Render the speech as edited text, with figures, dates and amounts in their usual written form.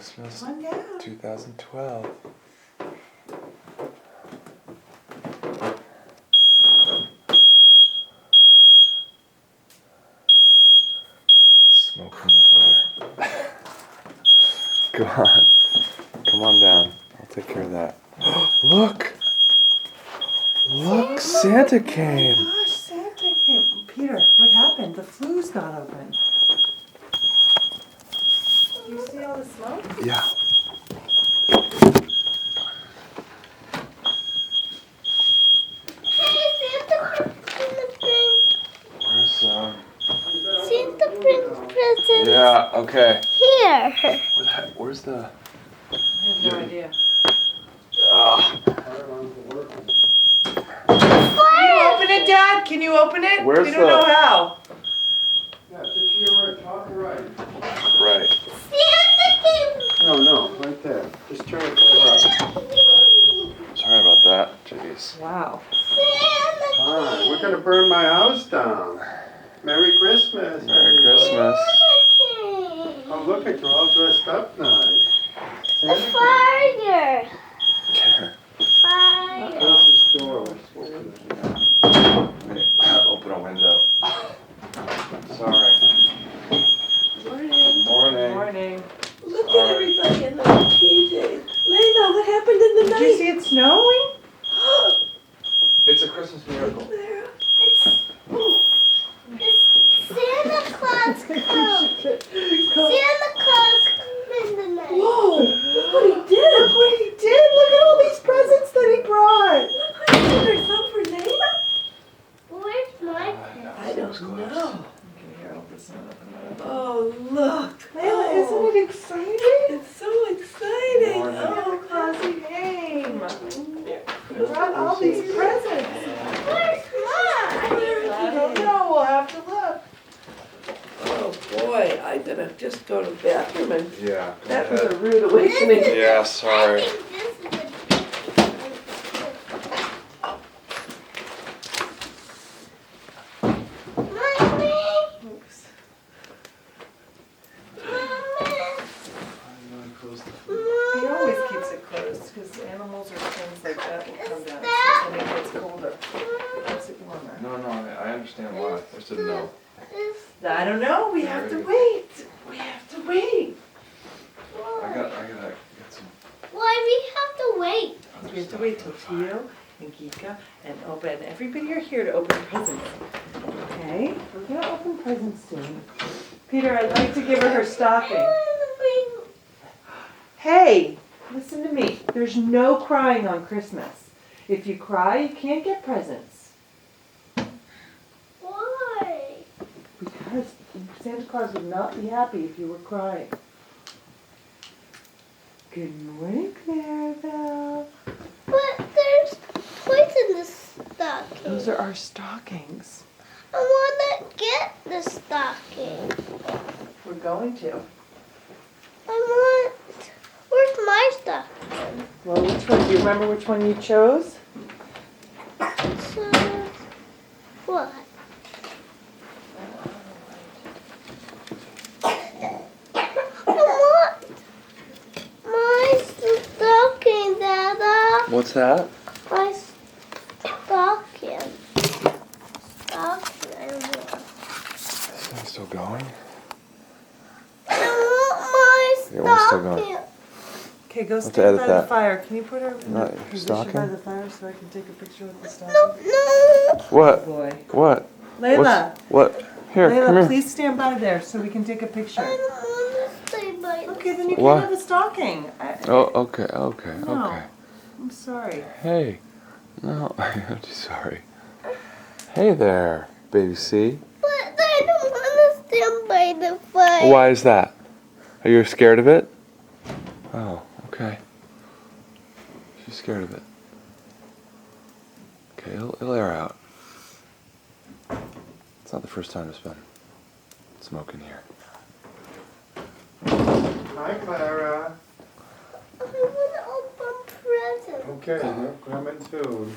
Christmas Come on down. 2012. Smoke from the fire. Come on. Come on down. I'll take care of that. Look! Look, Santa came. Oh my gosh, Santa came. Peter, what happened? The flue's not open. Do you see all the smoke? Yeah. Where's Santa brings presents. Yeah, okay. Here. Where's the I have no idea. Can you open it, Dad? Can you open it? Where's we don't know how. Yeah, just here, top right. Right. Santa came. No, right there. Just turn it to the right. Sorry about that. Jeez. Wow. Santa Hi, we're gonna burn my house down. Merry Christmas. Merry everybody. Christmas. came. Oh, look at you all dressed up nice. A fire. Close Fire. this door. Open a window. Sorry. Morning. Morning. Morning. Look Sorry. at everybody in their PJs. Layla, what happened in the Did night? you see it snowing? It's a Christmas miracle. Clara. It's Santa Claus come. Santa Claus come in the night. Whoa, look what he did. Look what he did. Look at all these presents that he brought. Look what he did. There's some for Layla. Where's my present? I don't know. Okay, here, I'll just open it up. Oh, look. Layla, Oh, isn't it exciting? it's so exciting. Morning. Santa Oh, Claus came. He brought all these presents. Where's mine? I don't know. We'll have to look. oh boy, I'm gonna just go to the bathroom and Yeah. Go that was a ahead. rude awakening. Yeah, sorry. I think this is a Mommy, Oops. Mommy, He always keeps it closed because animals or things like that will come down that- when it gets colder. Makes it warmer. No, I understand why. I just didn't know. I don't know. We have to wait. We have to wait. I gotta get some. Why we have to wait? We have to wait till Tio and Geeka and open. Everybody are here to open presents. Okay? We're gonna open presents soon. Peter, I'd like to give her stocking. Hey, listen to me. There's no crying on Christmas. If you cry, you can't get presents. Why? Because Santa Claus would not be happy if you were crying. Good morning, Clarabelle. But there's toys in the stocking. Those are our stockings. I want to get the stocking. We're going to. I want. Where's my stocking? Well, which one? Do you remember which one you chose? So, what? I want my stocking, Dada. What's that? My stocking. Stocking, I want. Is that still going? I want Yeah, my we're still going. stocking. Okay, go to stand edit by the that. fire. Can you put her in Not the your position by stocking? the fire so I can take a picture with the stocking? No. What? Boy. What? Layla, What? Here, come Layla, here. please stand by there so we can take a picture. I don't want to stay by the Okay, then you What? can't have a stocking. Oh, okay. No. I'm sorry. Hey. No, I'm just sorry. Hey there, baby C. But I don't want to stand by the fire. Why is that? Are you scared of it? Oh, okay. She's scared of it. Okay, it'll air out. It's not the first time it's been smoking here. Hi, Clara. I want to open presents. Okay, we're coming soon.